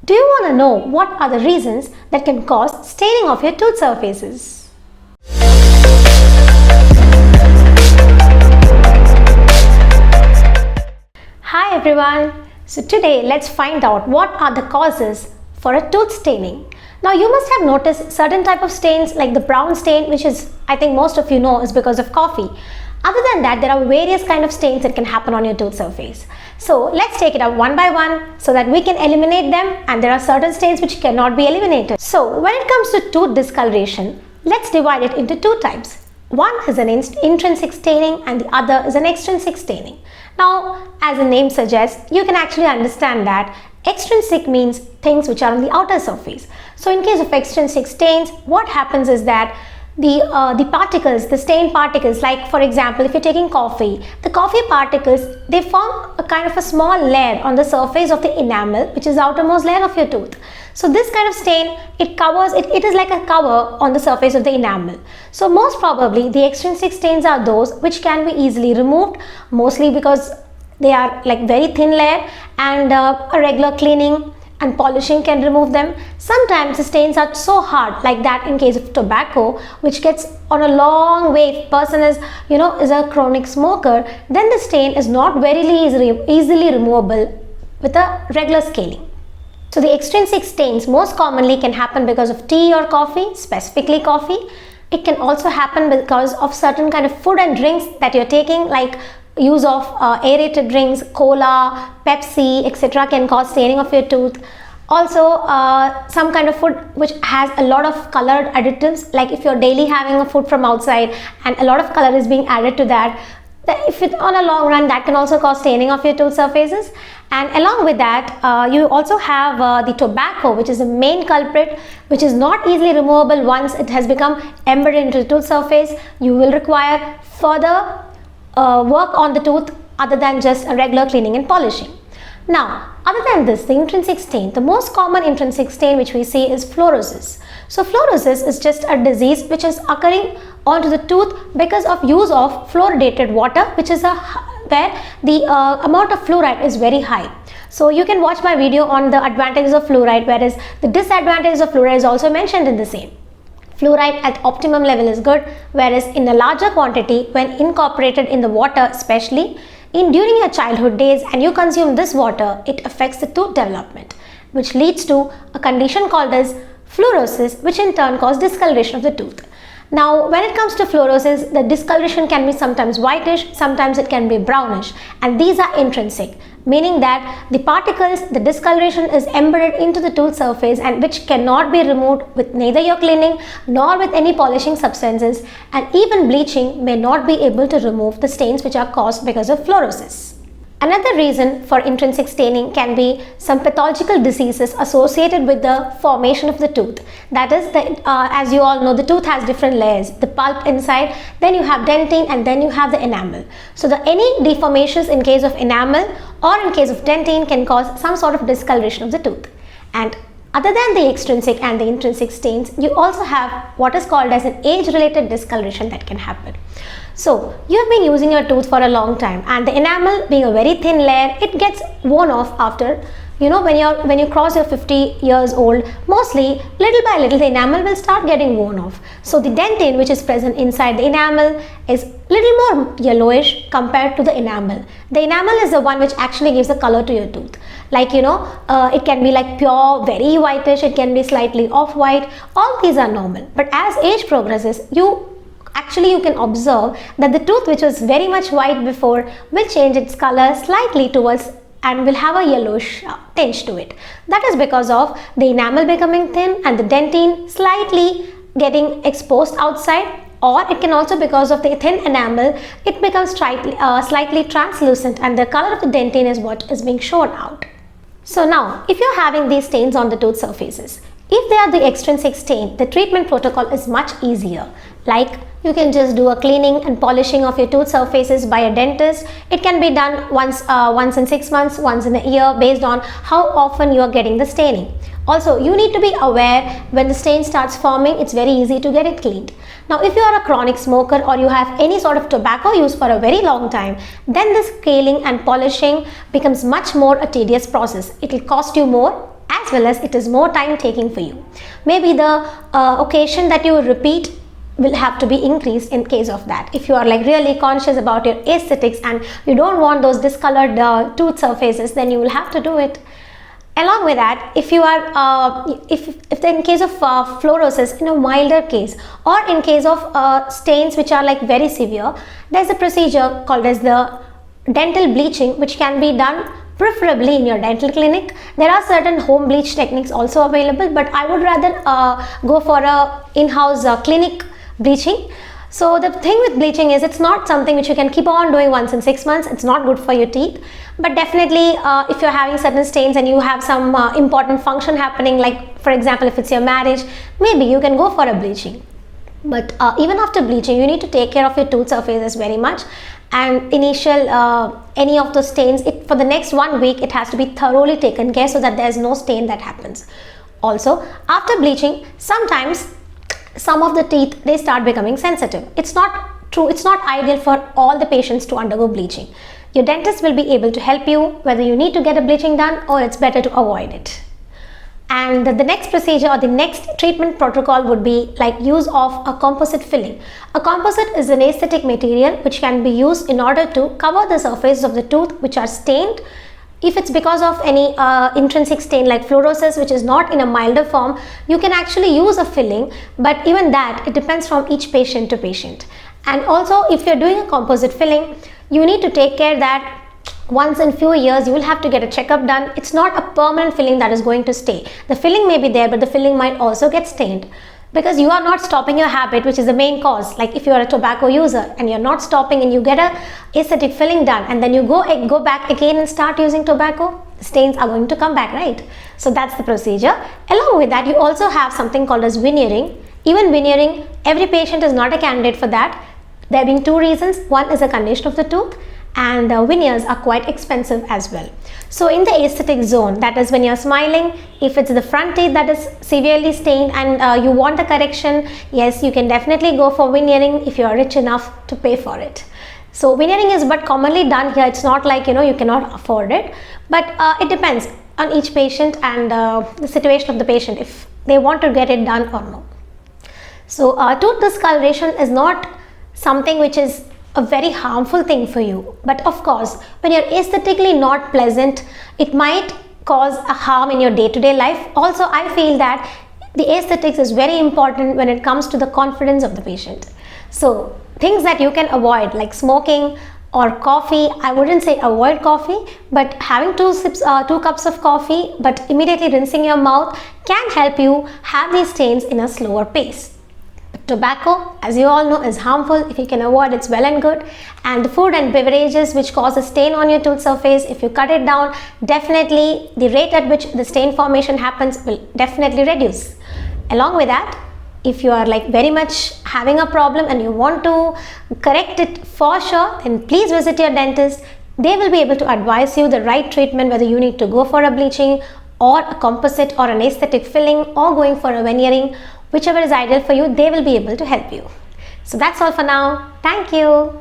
Do you want to know what are the reasons that can cause staining of your tooth surfaces? Hi everyone! So today let's find out what are the causes for a tooth staining. Now you must have noticed certain type of stains like the brown stain, which is I think most of you know is because of coffee. Other than that, there are various kind of stains that can happen on your tooth surface. So let's take it up one by one so that we can eliminate them, and there are certain stains which cannot be eliminated. So when it comes to tooth discoloration, let's divide it into two types. One is an intrinsic staining and the other is an extrinsic staining. Now, as the name suggests, you can actually understand that extrinsic means things which are on the outer surface. So in case of extrinsic stains, what happens is that the particles, the stain particles, like for example, if you're taking coffee, the coffee particles, they form a kind of a small layer on the surface of the enamel, which is the outermost layer of your tooth. So this kind of stain, it is like a cover on the surface of the enamel. So most probably the extrinsic stains are those which can be easily removed, mostly because they are like very thin layer, and a regular cleaning and polishing can remove them. Sometimes the stains are so hard, like that in case of tobacco, which gets on a long way. If person is a chronic smoker, then the stain is not very easily removable with a regular scaling. So the extrinsic stains most commonly can happen because of tea or coffee, specifically coffee. It can also happen because of certain kind of food and drinks that you're taking, like use of aerated drinks, cola, Pepsi, etc. can cause staining of your tooth. Also, some kind of food which has a lot of colored additives, like if you're daily having a food from outside and a lot of color is being added to that, if it on a long run, that can also cause staining of your tooth surfaces. And along with that, you also have the tobacco, which is the main culprit, which is not easily removable. Once it has become embedded into the tooth surface, you will require further work on the tooth other than just a regular cleaning and polishing. Now, other than this, the intrinsic stain, the most common intrinsic stain which we see is fluorosis. So fluorosis is just a disease which is occurring onto the tooth because of use of fluoridated water, which is where the amount of fluoride is very high. So you can watch my video on the advantages of fluoride, whereas the disadvantages of fluoride is also mentioned in the same. Fluoride at optimum level is good, whereas in a larger quantity, when incorporated in the water, especially during your childhood days, and you consume this water, it affects the tooth development, which leads to a condition called as fluorosis, which in turn causes discoloration of the tooth. Now, when it comes to fluorosis, the discoloration can be sometimes whitish, sometimes it can be brownish, and these are intrinsic, meaning that the particles, the discoloration is embedded into the tooth surface and which cannot be removed with neither your cleaning nor with any polishing substances, and even bleaching may not be able to remove the stains which are caused because of fluorosis. Another reason for intrinsic staining can be some pathological diseases associated with the formation of the tooth. That is, as you all know, the tooth has different layers, the pulp inside, then you have dentine, and then you have the enamel. So any deformations in case of enamel or in case of dentine can cause some sort of discoloration of the tooth. And other than the extrinsic and the intrinsic stains, you also have what is called as an age-related discoloration that can happen. So you have been using your tooth for a long time, and the enamel being a very thin layer, it gets worn off after, when you cross your 50 years old, mostly little by little the enamel will start getting worn off. So the dentine which is present inside the enamel is little more yellowish compared to the enamel. The enamel is the one which actually gives the color to your tooth. Like it can be like pure, very whitish, it can be slightly off-white. All these are normal. But as age progresses, you can observe that the tooth which was very much white before will change its color slightly towards and will have a yellowish tinge to it. That is because of the enamel becoming thin and the dentine slightly getting exposed outside, or it can also because of the thin enamel, it becomes slightly translucent and the color of the dentine is what is being shown out. So now, if you're having these stains on the tooth surfaces, if they are the extrinsic stain, the treatment protocol is much easier. Like you can just do a cleaning and polishing of your tooth surfaces by a dentist. It can be done once in 6 months, once in a year, based on how often you are getting the staining. Also, you need to be aware when the stain starts forming, it's very easy to get it cleaned. Now, if you are a chronic smoker or you have any sort of tobacco use for a very long time, then this scaling and polishing becomes much more a tedious process. It will cost you more as well as it is more time taking for you. Maybe the occasion that you repeat will have to be increased in case of that. If you are like really conscious about your aesthetics and you don't want those discolored tooth surfaces, then you will have to do it. Along with that, if you are if in case of fluorosis in a milder case, or in case of stains which are like very severe, there's a procedure called as the dental bleaching, which can be done preferably in your dental clinic. There are certain home bleach techniques also available, but I would rather go for a in-house clinic bleaching. So the thing with bleaching is it's not something which you can keep on doing once in 6 months. It's not good for your teeth. But definitely if you're having certain stains and you have some important function happening, like for example if it's your marriage, maybe you can go for a bleaching. But even after bleaching, you need to take care of your tooth surfaces very much. And initial any of those stains, for the next 1 week it has to be thoroughly taken care so that there's no stain that happens. Also, after bleaching, sometimes some of the teeth, they start becoming sensitive. It's not true, it's not ideal for all the patients to undergo bleaching. Your dentist will be able to help you whether you need to get a bleaching done or it's better to avoid it. And the next procedure or the next treatment protocol would be like use of a composite filling. A composite is an aesthetic material which can be used in order to cover the surface of the tooth which are stained. If it's because of any intrinsic stain like fluorosis, which is not in a milder form, you can actually use a filling, but even that, it depends from each patient to patient. And also, if you're doing a composite filling, you need to take care that once in few years you will have to get a checkup done. It's not a permanent filling that is going to stay. The filling may be there, but the filling might also get stained, because you are not stopping your habit, which is the main cause. Like if you are a tobacco user and you're not stopping and you get a aesthetic filling done and then you go back again and start using tobacco, the stains are going to come back, right? So that's the procedure. Along with that, you also have something called as veneering. Even veneering, every patient is not a candidate for that. There being two reasons. One is a condition of the tooth, and veneers are quite expensive as well. So in the aesthetic zone, that is when you're smiling, if it's the front teeth that is severely stained and you want a correction, yes, you can definitely go for veneering if you are rich enough to pay for it. So veneering is but commonly done here. It's not like you cannot afford it, but it depends on each patient and the situation of the patient, if they want to get it done or no. So tooth discoloration is not something which is a very harmful thing for you, but of course when you're aesthetically not pleasant, it might cause a harm in your day-to-day life. Also, I feel that the aesthetics is very important when it comes to the confidence of the patient. So things that you can avoid, like smoking or coffee, I wouldn't say avoid coffee, but having 2 cups of coffee but immediately rinsing your mouth can help you have these stains in a slower pace. Tobacco, as you all know, is harmful. If you can avoid, it's well and good. And the food and beverages which cause a stain on your tooth surface, if you cut it down, definitely the rate at which the stain formation happens will definitely reduce. Along with that, if you are like very much having a problem and you want to correct it for sure, then please visit your dentist. They will be able to advise you the right treatment, whether you need to go for a bleaching or a composite or an aesthetic filling or going for a veneering. Whichever is ideal for you, they will be able to help you. So that's all for now. Thank you.